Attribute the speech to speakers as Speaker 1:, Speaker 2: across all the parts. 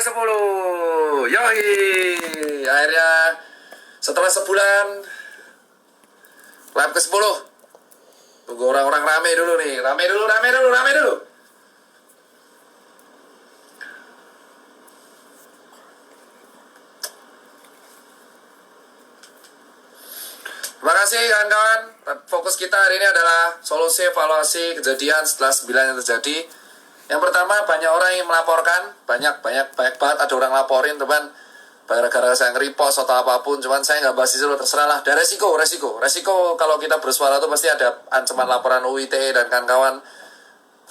Speaker 1: ke-10. Yoi. Akhirnya setelah sebulan live ke-10. Tunggu orang-orang rame dulu nih. Rame dulu. Terima kasih kawan-kawan. Fokus kita hari ini adalah solusi evaluasi kejadian setelah 9 yang terjadi. Yang pertama, banyak orang yang melaporkan, banyak banget ada orang laporin teman, gara-gara saya nge-repost atau apapun. Cuman saya nggak bahas itu, terserah lah. Dan resiko kalau kita bersuara itu pasti ada ancaman laporan UU ITE dan kawan-kawan.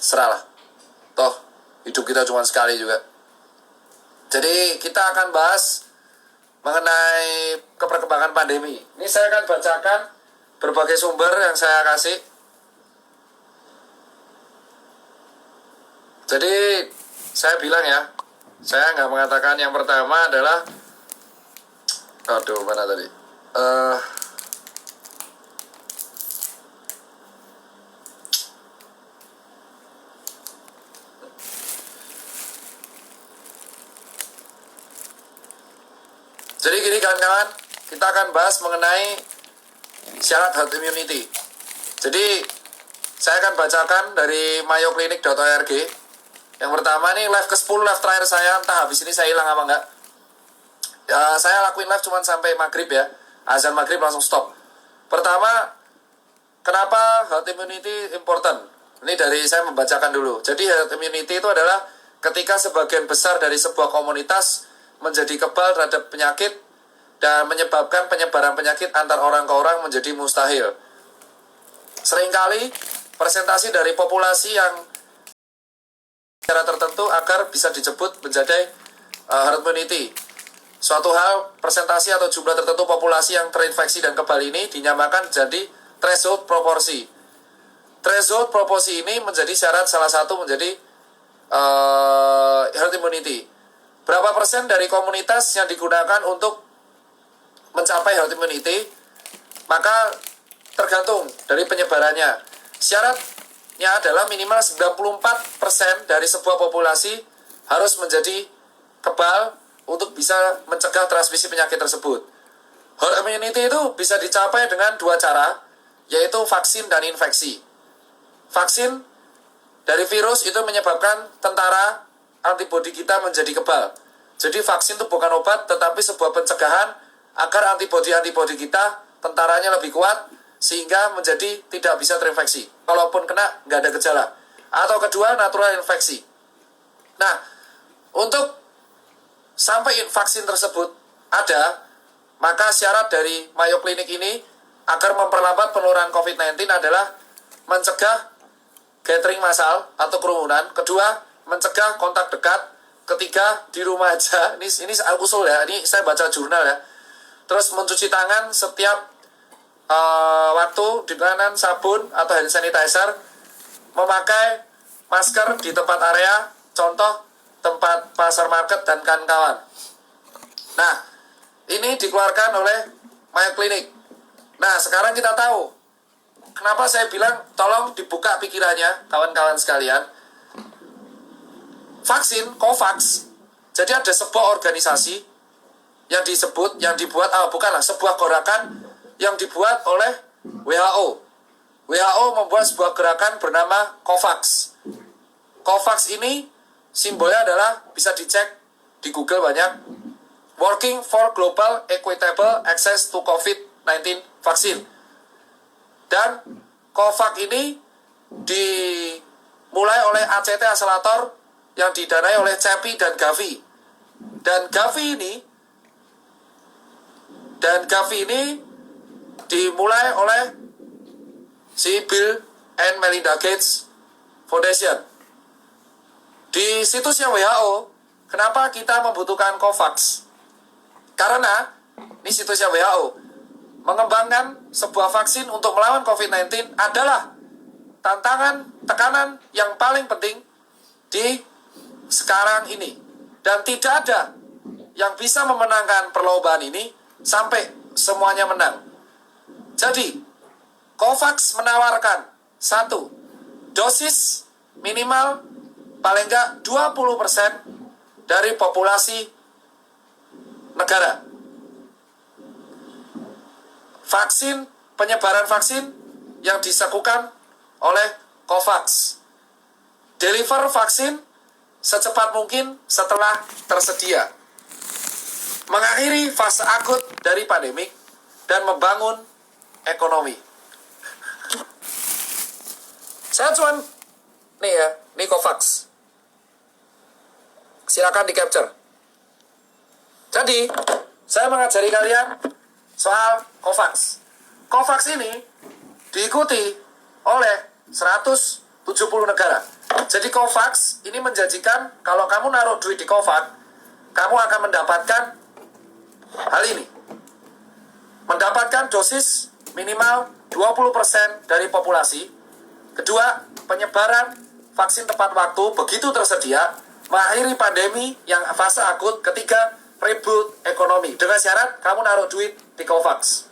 Speaker 1: Terserah lah. Toh hidup kita cuma sekali juga. Jadi kita akan bahas mengenai perkembangan pandemi. Ini saya akan bacakan berbagai sumber yang saya kasih. Jadi saya bilang ya, saya nggak mengatakan yang pertama adalah, aduh mana tadi? Jadi gini kawan-kawan, kita akan bahas mengenai syarat herd immunity. Jadi saya akan bacakan dari mayoclinic.org. Yang pertama nih live ke-10, live terakhir saya, entah habis ini saya hilang apa enggak. Ya, saya lakuin live cuma sampai maghrib ya. Azan maghrib langsung stop. Pertama, kenapa herd immunity important? Ini dari saya membacakan dulu. Jadi herd immunity itu adalah ketika sebagian besar dari sebuah komunitas menjadi kebal terhadap penyakit dan menyebabkan penyebaran penyakit antar orang ke orang menjadi mustahil. Seringkali presentasi dari populasi yang secara tertentu agar bisa disebut menjadi herd immunity. Suatu hal, presentasi atau jumlah tertentu populasi yang terinfeksi dan kebal ini dinyamakan jadi threshold proporsi. Threshold proporsi ini menjadi syarat salah satu menjadi herd immunity. Berapa persen dari komunitas yang digunakan untuk mencapai herd immunity? Maka tergantung dari penyebarannya. Syaratnya adalah minimal 94% dari sebuah populasi harus menjadi kebal untuk bisa mencegah transmisi penyakit tersebut. Herd immunity itu bisa dicapai dengan dua cara, yaitu vaksin dan infeksi. Vaksin dari virus itu menyebabkan tentara antibodi kita menjadi kebal. Jadi vaksin itu bukan obat, tetapi sebuah pencegahan agar antibodi kita, tentaranya lebih kuat, sehingga menjadi tidak bisa terinfeksi. Kalaupun kena, nggak ada gejala. Atau kedua, natural infeksi. Nah, untuk sampai vaksin tersebut ada, maka syarat dari Mayo Clinic ini agar memperlambat penularan COVID-19 adalah mencegah gathering massal atau kerumunan. Kedua, mencegah kontak dekat. Ketiga, di rumah aja. Ini usul ya, ini saya baca jurnal ya. Terus mencuci tangan setiap waktu dengan sabun atau hand sanitizer, memakai masker di tempat area, contoh tempat pasar market dan kawan-kawan. Nah, ini dikeluarkan oleh Mayo Clinic. Nah, sekarang kita tahu kenapa saya bilang tolong dibuka pikirannya kawan-kawan sekalian. Vaksin COVAX, jadi ada sebuah organisasi yang dibuat sebuah gerakan yang dibuat oleh WHO. WHO membuat sebuah gerakan bernama COVAX. COVAX ini simbolnya adalah, bisa dicek di Google banyak, Working for Global Equitable Access to COVID-19 Vaccine. Dan COVAX ini dimulai oleh ACT Accelerator yang didanai oleh CEPI dan Gavi. Dan Gavi ini dimulai oleh si Bill and Melinda Gates Foundation. Di situsnya WHO, kenapa kita membutuhkan COVAX? Karena ini situsnya WHO, mengembangkan sebuah vaksin untuk melawan COVID-19 adalah tekanan yang paling penting di sekarang ini. Dan tidak ada yang bisa memenangkan perlombaan ini sampai semuanya menang. Jadi, COVAX menawarkan 1. Dosis minimal paling enggak 20% dari populasi negara. Vaksin, penyebaran vaksin yang dilakukan oleh COVAX. Deliver vaksin secepat mungkin setelah tersedia. Mengakhiri fase akut dari pandemik dan membangun ekonomi. Saya cuman nih ya, ini COVAX. Silakan di capture. Jadi, saya mengajari kalian soal COVAX. COVAX ini diikuti oleh 170 negara. Jadi COVAX ini menjanjikan kalau kamu naruh duit di COVAX, kamu akan mendapatkan hal ini. Mendapatkan dosis minimal 20% dari populasi. Kedua, penyebaran vaksin tepat waktu begitu tersedia, mengakhiri pandemi yang fase akut. Ketiga, reboot ekonomi. Dengan syarat kamu naruh duit di COVAX.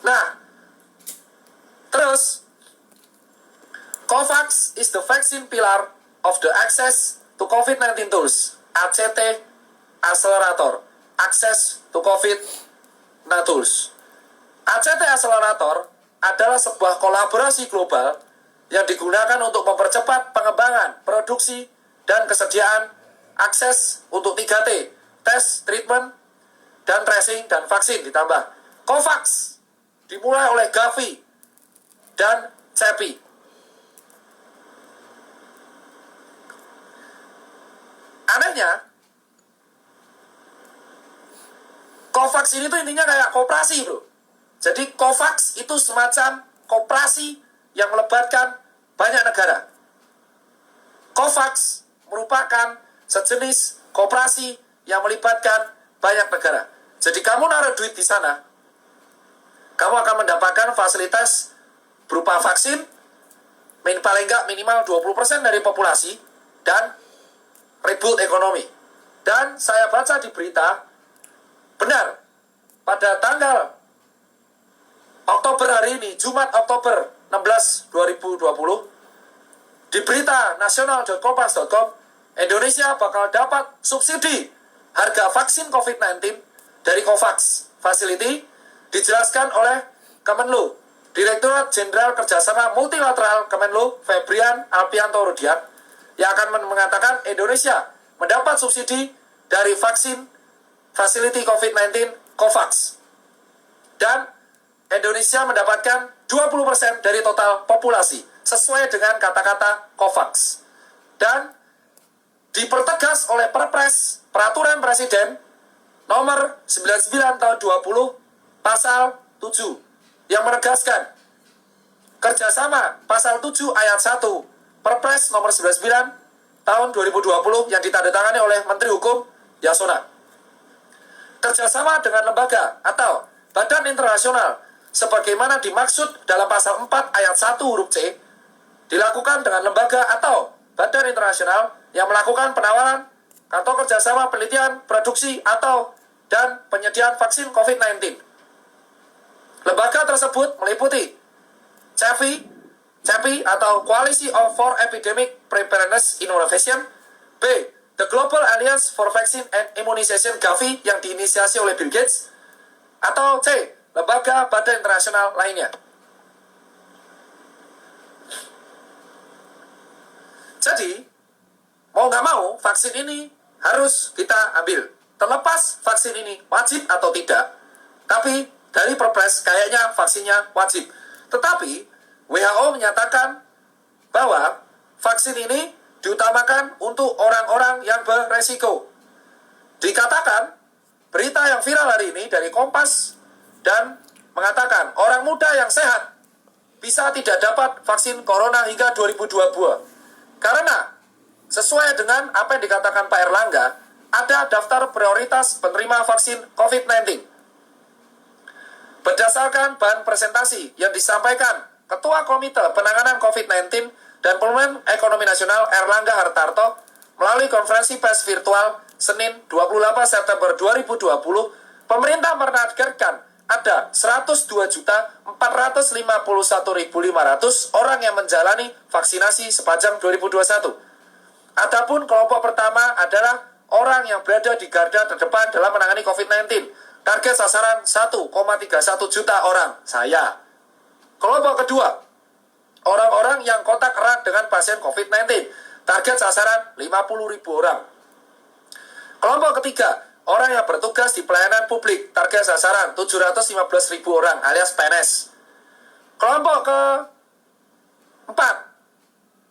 Speaker 1: Nah, terus, COVAX is the vaccine pillar of the Access to COVID-19 Tools, ACT Accelerator, Access to COVID-19 Tools. ACT Accelerator adalah sebuah kolaborasi global yang digunakan untuk mempercepat pengembangan, produksi, dan kesediaan akses untuk 3T, tes, treatment, dan tracing, dan vaksin ditambah. COVAX dimulai oleh Gavi dan CEPI. Anehnya, COVAX ini tuh intinya kayak koperasi, bro. Jadi COVAX itu semacam koperasi yang melibatkan banyak negara. COVAX merupakan sejenis koperasi yang melibatkan banyak negara. Jadi kamu naruh duit di sana, kamu akan mendapatkan fasilitas berupa vaksin, paling nggak minimal 20% dari populasi, dan reboot ekonomi. Dan saya baca di berita, benar, pada tanggal Oktober hari ini, Jumat Oktober 16, 2020, di berita nasional.kompas.com, Indonesia bakal dapat subsidi harga vaksin COVID-19 dari COVAX Facility, dijelaskan oleh Kemenlu, Direktorat Jenderal Kerjasama Multilateral Kemenlu, Febrian Alpianto Rudiat, yang akan mengatakan Indonesia mendapat subsidi dari vaksin Facility COVID-19 COVAX. Dan Indonesia mendapatkan 20% dari total populasi, sesuai dengan kata-kata COVAX. Dan dipertegas oleh Perpres Peraturan Presiden nomor 99 tahun 20 pasal 7 yang menegaskan kerjasama pasal 7 ayat 1 Perpres nomor 99 tahun 2020 yang ditandatangani oleh Menteri Hukum Yasona. Kerjasama dengan lembaga atau badan internasional sebagaimana dimaksud dalam pasal 4 ayat 1 huruf C dilakukan dengan lembaga atau badan internasional yang melakukan penawaran atau kerjasama penelitian, produksi, atau dan penyediaan vaksin COVID-19. Lembaga tersebut meliputi CEPI atau Coalition for Epidemic Preparedness Innovation, B. The Global Alliance for Vaccine and Immunization Gavi yang diinisiasi oleh Bill Gates, atau C. Lembaga badan internasional lainnya. Jadi, mau nggak mau, vaksin ini harus kita ambil. Terlepas vaksin ini wajib atau tidak, tapi dari Perpres kayaknya vaksinnya wajib. Tetapi, WHO menyatakan bahwa vaksin ini diutamakan untuk orang-orang yang beresiko. Dikatakan, berita yang viral hari ini dari Kompas dan mengatakan orang muda yang sehat bisa tidak dapat vaksin corona hingga 2022. Karena sesuai dengan apa yang dikatakan Pak Erlangga, ada daftar prioritas penerima vaksin COVID-19. Berdasarkan bahan presentasi yang disampaikan Ketua Komite Penanganan COVID-19 dan Pemulihan Ekonomi Nasional Erlangga Hartarto melalui konferensi pers virtual Senin 28 September 2020, pemerintah menargetkan ada 102.451.500 orang yang menjalani vaksinasi sepanjang 2021. Adapun kelompok pertama adalah orang yang berada di garda terdepan dalam menangani COVID-19. Target sasaran 1,31 juta orang, saya. Kelompok kedua, orang-orang yang kontak erat dengan pasien COVID-19. Target sasaran 50.000 orang. Kelompok ketiga, orang yang bertugas di pelayanan publik. Target sasaran 715.000 orang alias PNS. Kelompok keempat,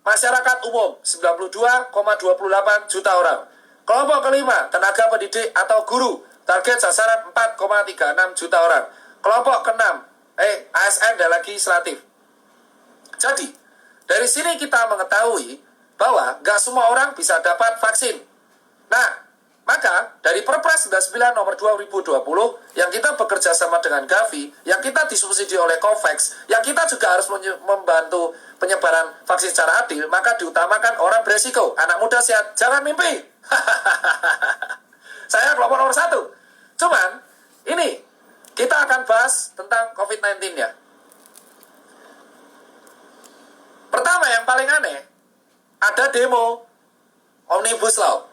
Speaker 1: masyarakat umum 92,28 juta orang. Kelompok kelima, tenaga pendidik atau guru. Target sasaran 4,36 juta orang. Kelompok keenam, ASN dan legislatif. Jadi, dari sini kita mengetahui bahwa nggak semua orang bisa dapat vaksin. Nah, maka dari Perpres 99 nomor 2020 yang kita bekerja sama dengan Gavi, yang kita disubsidi oleh COVAX, yang kita juga harus membantu penyebaran vaksin secara adil, maka diutamakan orang beresiko, anak muda sehat, jangan mimpi. Saya kelompok nomor 1. Cuman, ini kita akan bahas tentang COVID-19 ya. Pertama yang paling aneh, ada demo Omnibus Law.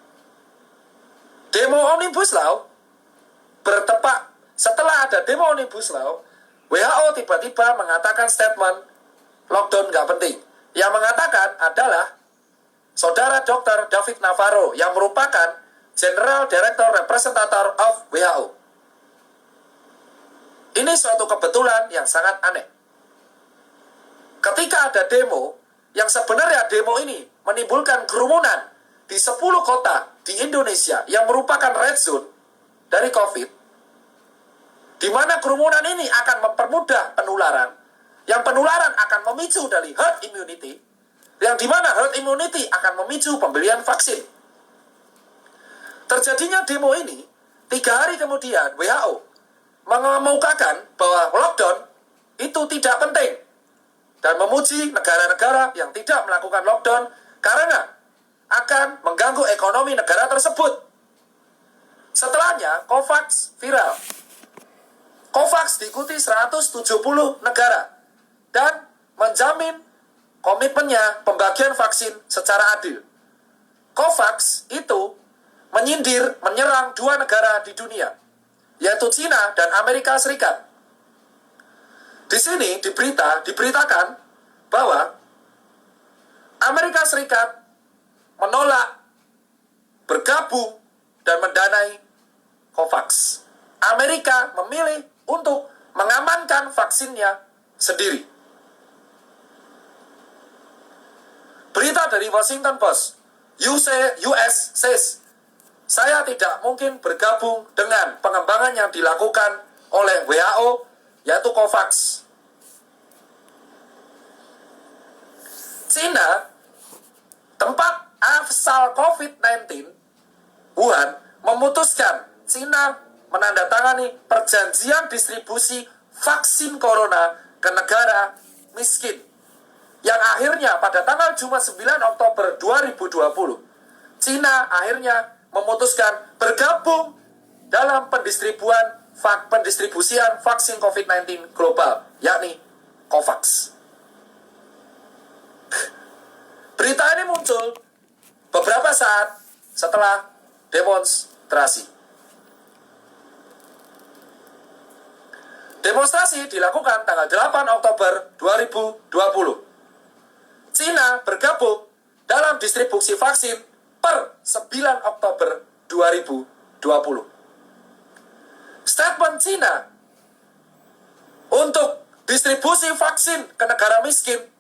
Speaker 1: Demo Omnibus Law bertepat setelah ada demo Omnibus Law, WHO tiba-tiba mengatakan statement lockdown nggak penting. Yang mengatakan adalah Saudara Dr. David Navarro yang merupakan General Director Representative of WHO. Ini suatu kebetulan yang sangat aneh. Ketika ada demo, yang sebenarnya demo ini menimbulkan kerumunan di 10 kota di Indonesia yang merupakan red zone dari COVID, di mana kerumunan ini akan mempermudah penularan, yang penularan akan memicu dari herd immunity, yang di mana herd immunity akan memicu pembelian vaksin. Terjadinya demo ini, 3 hari kemudian WHO mengemukakan bahwa lockdown itu tidak penting dan memuji negara-negara yang tidak melakukan lockdown karena akan mengganggu ekonomi negara tersebut. Setelahnya, COVAX viral. COVAX diikuti 170 negara dan menjamin komitmennya pembagian vaksin secara adil. COVAX itu menyerang 2 negara di dunia, yaitu China dan Amerika Serikat. Di sini diberitakan bahwa Amerika Serikat menolak bergabung dan mendanai COVAX. Amerika memilih untuk mengamankan vaksinnya sendiri. Berita dari Washington Post, US says, saya tidak mungkin bergabung dengan pengembangan yang dilakukan oleh WHO, yaitu COVAX. China, tempat asal COVID-19, Wuhan, memutuskan China menandatangani perjanjian distribusi vaksin corona ke negara miskin, yang akhirnya pada tanggal Jumat 9 Oktober 2020, China akhirnya memutuskan bergabung dalam pendistribusian vaksin COVID-19 global, yakni COVAX. Berita ini muncul beberapa saat setelah demonstrasi. Demonstrasi dilakukan tanggal 8 Oktober 2020. China bergabung dalam distribusi vaksin per 9 Oktober 2020. Statement China untuk distribusi vaksin ke negara miskin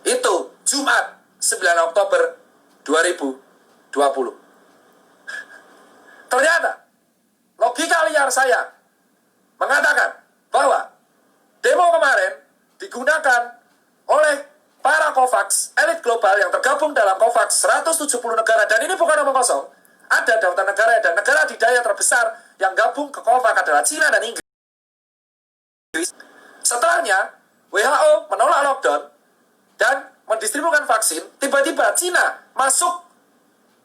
Speaker 1: itu Jumat 9 Oktober 2020. Ternyata logika liar saya mengatakan bahwa demo kemarin digunakan oleh para COVAX, elit global yang tergabung dalam COVAX 170 negara, dan ini bukan omong kosong. Ada daftar negara, dan negara adidaya terbesar yang gabung ke COVAX adalah China dan Inggris. Setelahnya, WHO menolak lockdown dan mendistribusikan vaksin, tiba-tiba China masuk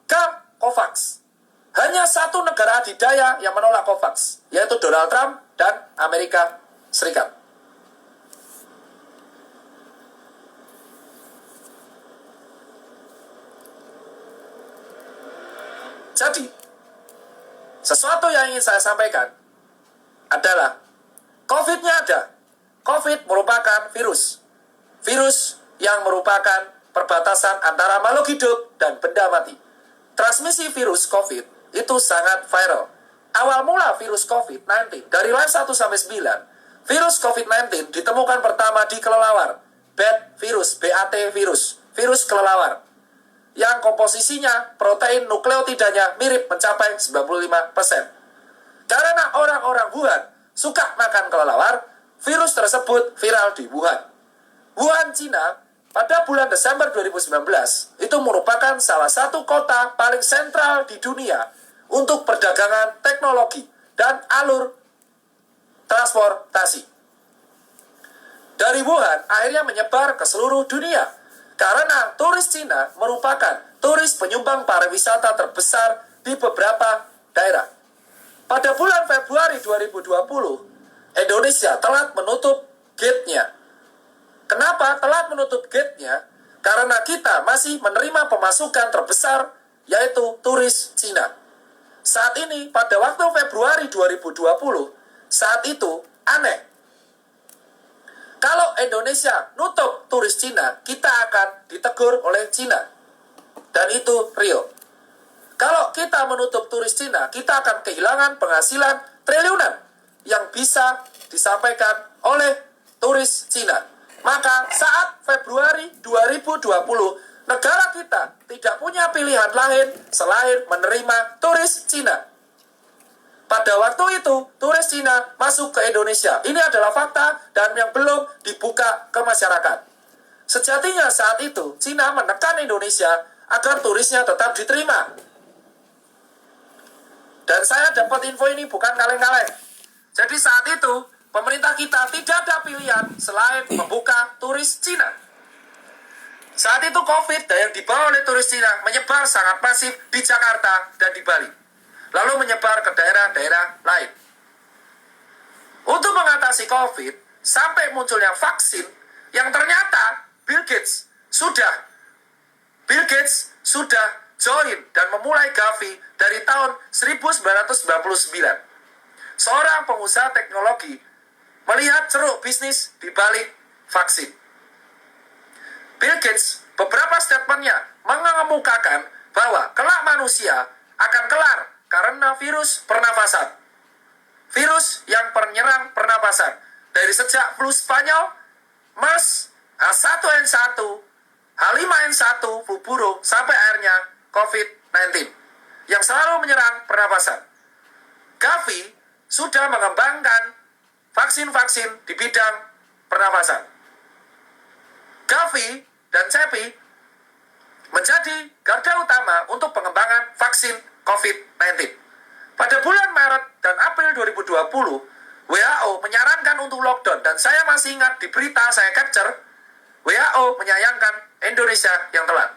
Speaker 1: ke COVAX. Hanya satu negara adidaya yang menolak COVAX, yaitu Donald Trump dan Amerika Serikat. Jadi, sesuatu yang ingin saya sampaikan adalah COVID-nya ada. COVID merupakan virus. Virus yang merupakan perbatasan antara makhluk hidup dan benda mati. Transmisi virus COVID itu sangat viral. Awal mula virus COVID-19 dari line 1 sampai 9, virus COVID-19 ditemukan pertama di kelelawar. BAT virus, BAT virus, virus kelelawar. Yang komposisinya protein nukleotidanya mirip mencapai 95%. Karena orang-orang Wuhan suka makan kelelawar, virus tersebut viral di Wuhan. Wuhan, Cina, pada bulan Desember 2019, itu merupakan salah satu kota paling sentral di dunia untuk perdagangan teknologi dan alur transportasi. Dari Wuhan akhirnya menyebar ke seluruh dunia. Karena turis Cina merupakan turis penyumbang pariwisata terbesar di beberapa daerah. Pada bulan Februari 2020, Indonesia telah menutup gate-nya. Kenapa telah menutup gate-nya? Karena kita masih menerima pemasukan terbesar, yaitu turis Cina. Saat ini, pada waktu Februari 2020, saat itu aneh. Kalau Indonesia nutup turis Cina, kita akan ditegur oleh Cina. Dan itu real. Kalau kita menutup turis Cina, kita akan kehilangan penghasilan triliunan yang bisa disampaikan oleh turis Cina. Maka saat Februari 2020, negara kita tidak punya pilihan lain selain menerima turis Cina. Pada waktu itu, turis Cina masuk ke Indonesia. Ini adalah fakta dan yang belum dibuka ke masyarakat. Sejatinya saat itu, Cina menekan Indonesia agar turisnya tetap diterima. Dan saya dapat info ini bukan kaleng-kaleng. Jadi saat itu, pemerintah kita tidak ada pilihan selain membuka turis Cina. Saat itu COVID yang dibawa oleh turis Cina menyebar sangat masif di Jakarta dan di Bali. Lalu menyebar ke daerah-daerah lain. Untuk mengatasi COVID, sampai munculnya vaksin yang ternyata Bill Gates sudah join dan memulai Gavi dari tahun 1999. Seorang pengusaha teknologi melihat ceruk bisnis di balik vaksin. Bill Gates beberapa statementnya mengemukakan bahwa kelak manusia akan kelar karena virus pernafasan. Virus yang penyerang pernafasan. Dari sejak flu Spanyol, MERS, H1N1, H5N1, flu burung, sampai akhirnya COVID-19 yang selalu menyerang pernafasan. Gavi sudah mengembangkan vaksin-vaksin di bidang pernafasan. Gavi dan CEPI menjadi garda utama untuk pengembangan vaksin COVID-19. Pada bulan Maret dan April 2020, WHO menyarankan untuk lockdown, dan saya masih ingat di berita saya capture, WHO menyayangkan Indonesia yang telat.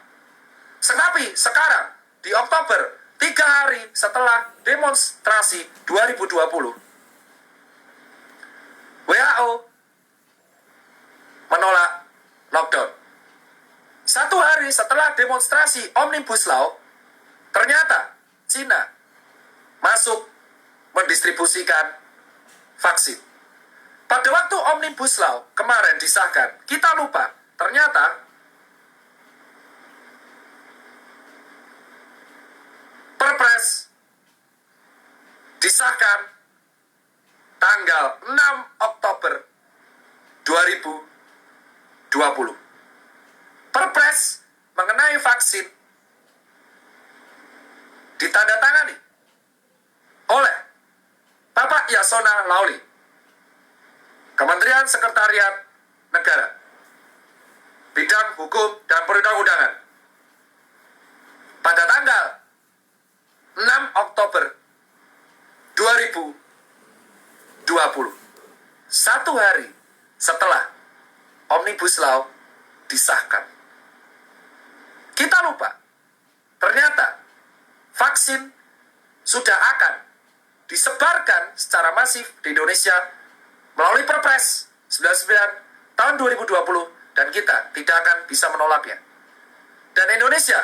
Speaker 1: Tetapi sekarang, di Oktober, 3 hari setelah demonstrasi 2020, WHO menolak lockdown. 1 hari setelah demonstrasi Omnibus Law, ternyata Cina masuk mendistribusikan vaksin. Pada waktu Omnibus Law kemarin disahkan, kita lupa, ternyata Perpres disahkan tanggal 6 Oktober 2020. Perpres mengenai vaksin ditandatangani oleh Bapak Yasona Lawli, Kementerian Sekretariat Negara, Bidang Hukum dan Perundang-undangan, pada tanggal 6 Oktober 2020, 1 hari setelah Omnibus Law disahkan. Kita lupa, ternyata vaksin sudah akan disebarkan secara masif di Indonesia melalui Perpres 99 tahun 2020, dan kita tidak akan bisa menolaknya. Dan Indonesia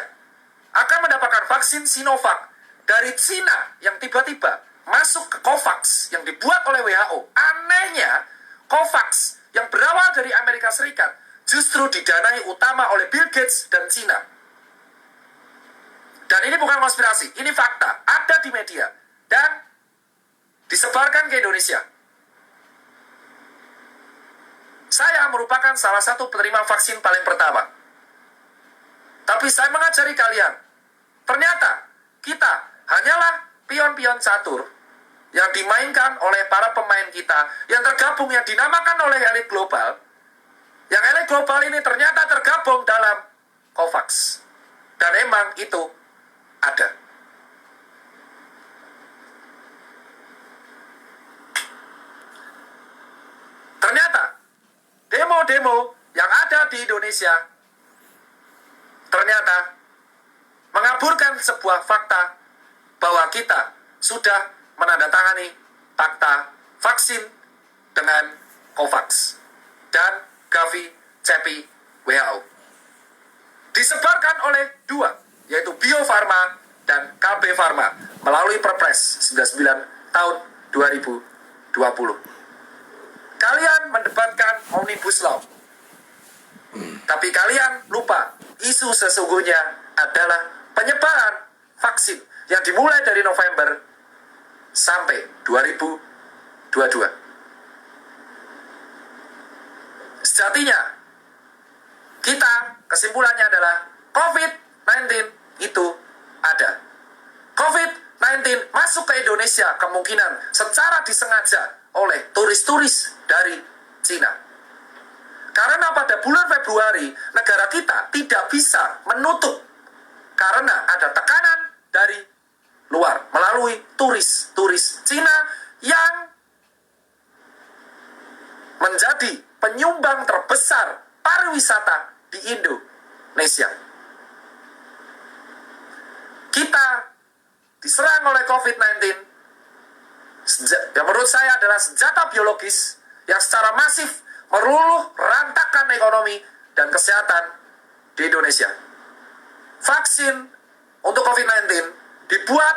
Speaker 1: akan mendapatkan vaksin Sinovac dari Cina yang tiba-tiba masuk ke COVAX yang dibuat oleh WHO. Anehnya, COVAX yang berawal dari Amerika Serikat justru didanai utama oleh Bill Gates dan Cina. Dan ini bukan konspirasi, ini fakta, ada di media, dan disebarkan ke Indonesia. Saya merupakan salah satu penerima vaksin paling pertama. Tapi saya mengajari kalian, ternyata kita hanyalah pion-pion catur yang dimainkan oleh para pemain kita, yang tergabung, yang dinamakan oleh elit global. Yang elit global ini ternyata tergabung dalam COVAX. Dan emang itu ada. Ternyata demo-demo yang ada di Indonesia ternyata mengaburkan sebuah fakta bahwa kita sudah menandatangani fakta vaksin dengan COVAX dan Gavi, CEPI, WHO. Disebarkan oleh dua, yaitu Bio Farma dan KB Farma melalui Perpres 99 tahun 2020. Kalian mendebatkan Omnibus Law, tapi kalian lupa isu sesungguhnya adalah penyebaran vaksin yang dimulai dari November sampai 2022. Sejatinya, kita kesimpulannya adalah COVID-19 itu ada. COVID-19 masuk ke Indonesia kemungkinan secara disengaja oleh turis-turis dari Cina. Karena pada bulan Februari, negara kita tidak bisa menutup karena ada tekanan dari luar melalui turis-turis Cina yang menjadi penyumbang terbesar pariwisata di Indonesia. Kita diserang oleh COVID-19 yang menurut saya adalah senjata biologis yang secara masif meluluh rantakkan ekonomi dan kesehatan di Indonesia. Vaksin untuk COVID-19 dibuat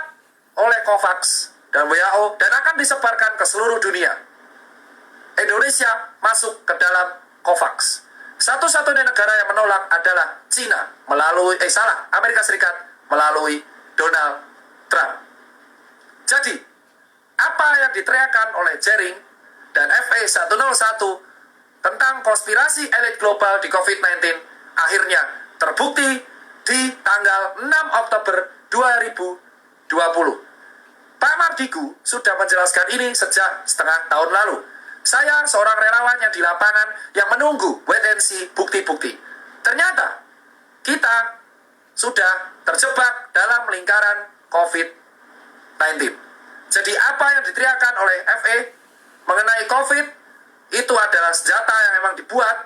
Speaker 1: oleh COVAX dan WHO dan akan disebarkan ke seluruh dunia. Indonesia masuk ke dalam COVAX. Satu-satunya negara yang menolak adalah Cina melalui Amerika Serikat melalui Donald Trump. Jadi, apa yang diteriakkan oleh Jering dan FA101 tentang konspirasi elit global di COVID-19 akhirnya terbukti di tanggal 6 Oktober 2020. Pak Mardigu sudah menjelaskan ini sejak setengah tahun lalu. Saya seorang relawan yang di lapangan yang menunggu wait and see bukti-bukti. Ternyata kita sudah terjebak dalam lingkaran COVID-19. Jadi apa yang diteriakkan oleh FA mengenai COVID itu adalah senjata yang memang dibuat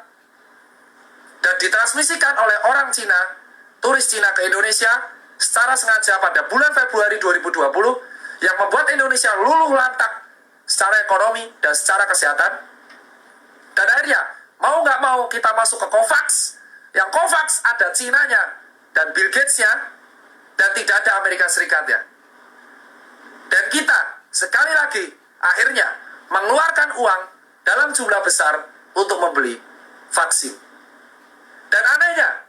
Speaker 1: dan ditransmisikan oleh orang Cina, turis Cina ke Indonesia secara sengaja pada bulan Februari 2020 yang membuat Indonesia luluh lantak secara ekonomi dan secara kesehatan. Dan akhirnya mau nggak mau kita masuk ke COVAX, yang COVAX ada Cinanya dan Bill Gates-nya dan tidak ada Amerika Serikatnya. Dan kita sekali lagi akhirnya mengeluarkan uang dalam jumlah besar untuk membeli vaksin. Dan anehnya,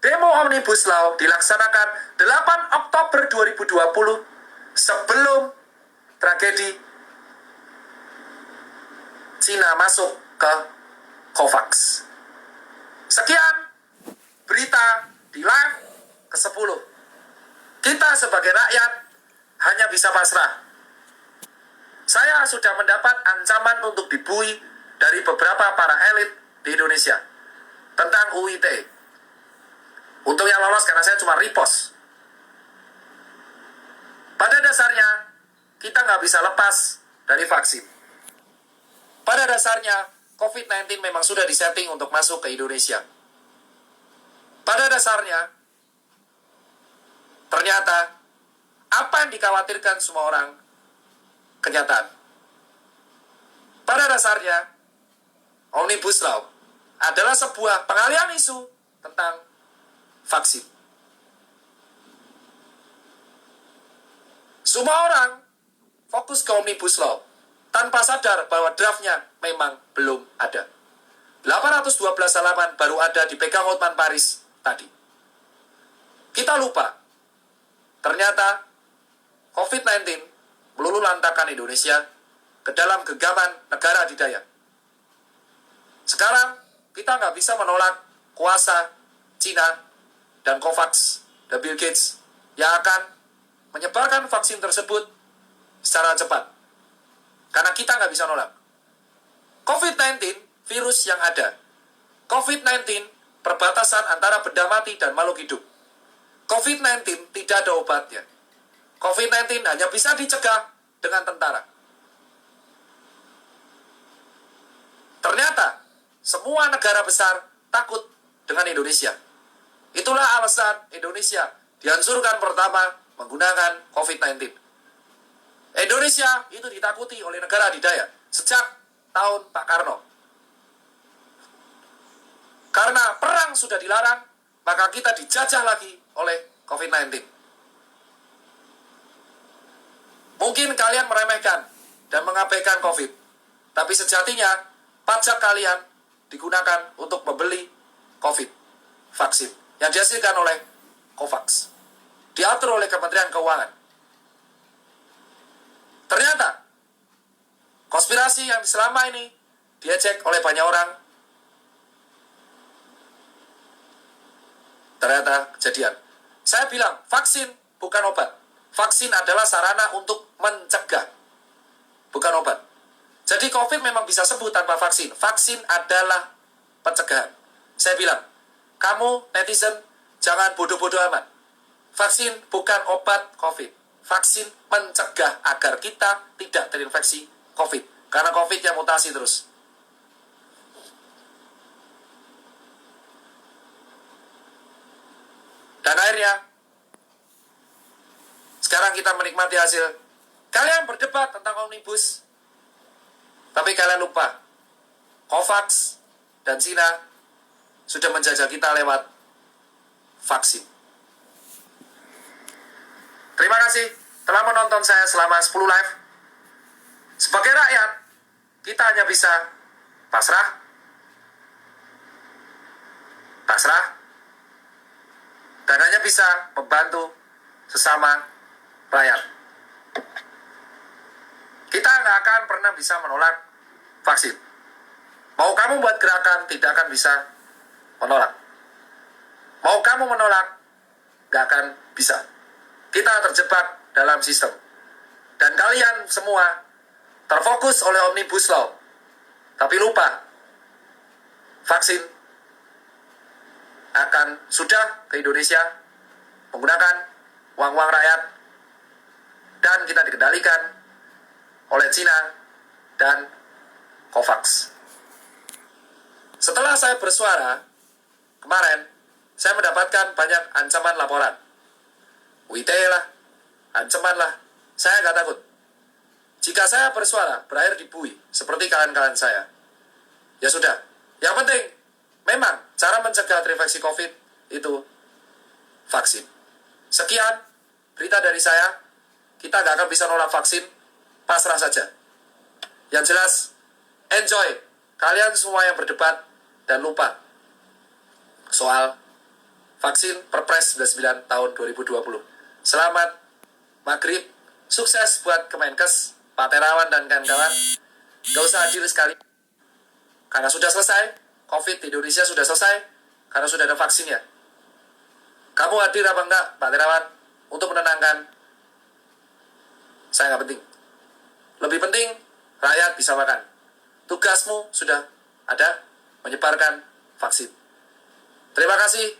Speaker 1: demo Omnibus Law dilaksanakan 8 Oktober 2020 sebelum tragedi Cina masuk ke COVAX. Sekian berita di live ke-10. Kita sebagai rakyat hanya bisa pasrah. Saya sudah mendapat ancaman untuk dibui dari beberapa para elit di Indonesia tentang UU ITE. Untungnya lolos karena saya cuma repost. Pada dasarnya, kita nggak bisa lepas dari vaksin. Pada dasarnya, COVID-19 memang sudah disetting untuk masuk ke Indonesia. Pada dasarnya, ternyata apa yang dikhawatirkan semua orang kenyataan. Pada dasarnya, Omnibus Law adalah sebuah pengalihan isu tentang vaksin. Semua orang fokus ke Omnibus Law tanpa sadar bahwa draftnya memang belum ada. 812 halaman baru ada dipegang Hotman Paris tadi. Kita lupa, ternyata COVID-19 meluluh lantakan Indonesia ke dalam genggaman negara adidaya. Sekarang kita nggak bisa menolak kuasa Cina dan COVAX dan Bill Gates yang akan menyebarkan vaksin tersebut secara cepat. Karena kita nggak bisa nolak. COVID-19 virus yang ada. COVID-19 perbatasan antara benda mati dan makhluk hidup. COVID-19 tidak ada obatnya. COVID-19 hanya bisa dicegah dengan tentara. Ternyata semua negara besar takut dengan Indonesia. Itulah alasan Indonesia dihancurkan pertama menggunakan COVID-19. Indonesia itu ditakuti oleh negara adidaya sejak tahun Pak Karno. Karena perang sudah dilarang, maka kita dijajah lagi oleh COVID-19. Mungkin kalian meremehkan dan mengabaikan COVID, tapi sejatinya pajak kalian digunakan untuk membeli COVID, vaksin, yang dihasilkan oleh COVAX. Diatur oleh Kementerian Keuangan. Ternyata, konspirasi yang selama ini diejek oleh banyak orang, ternyata kejadian. Saya bilang, vaksin bukan obat. Vaksin adalah sarana untuk mencegah, bukan obat. Jadi COVID memang bisa sembuh tanpa vaksin. Vaksin adalah pencegahan. Saya bilang, kamu netizen jangan bodoh-bodoh amat. Vaksin bukan obat COVID. Vaksin mencegah agar kita tidak terinfeksi COVID. Karena COVID yang mutasi terus. Dan akhirnya, sekarang kita menikmati hasil. Kalian berdebat tentang Omnibus, tapi kalian lupa, COVAX dan Cina sudah menjajah kita lewat vaksin. Terima kasih telah menonton saya selama 10 live. Sebagai rakyat, kita hanya bisa pasrah, dan hanya bisa membantu sesama rakyat. Kita nggak akan pernah bisa menolak vaksin. Mau kamu buat gerakan, tidak akan bisa menolak. Mau kamu menolak, nggak akan bisa. Kita terjebak dalam sistem. Dan kalian semua terfokus oleh Omnibus Law. Tapi lupa, vaksin akan sudah ke Indonesia menggunakan uang-uang rakyat, dan kita dikendalikan oleh Cina dan COVAX. Setelah saya bersuara kemarin, saya mendapatkan banyak ancaman laporan. WIT lah, ancaman lah. Saya nggak takut. Jika saya bersuara berakhir di bui seperti kalian-kalian saya, ya sudah. Yang penting, memang cara mencegah terinfeksi COVID itu vaksin. Sekian berita dari saya. Kita nggak akan bisa nolak vaksin, pasrah saja. Yang jelas, enjoy kalian semua yang berdebat dan lupa soal vaksin Perpres 99 tahun 2020. Selamat maghrib, sukses buat Kemenkes, Pak Terawan dan kawan-kawan. Gak usah adil sekali, karena sudah selesai, COVID di Indonesia sudah selesai, karena sudah ada vaksinnya. Kamu hadir apa enggak, Pak Terawan, untuk menenangkan? Saya nggak penting. Lebih penting, rakyat bisa makan. Tugasmu sudah ada, menyebarkan vaksin. Terima kasih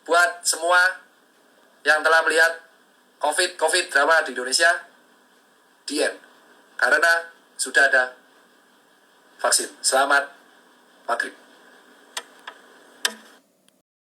Speaker 1: buat semua yang telah melihat COVID drama di Indonesia. The end. Karena sudah ada vaksin. Selamat maghrib.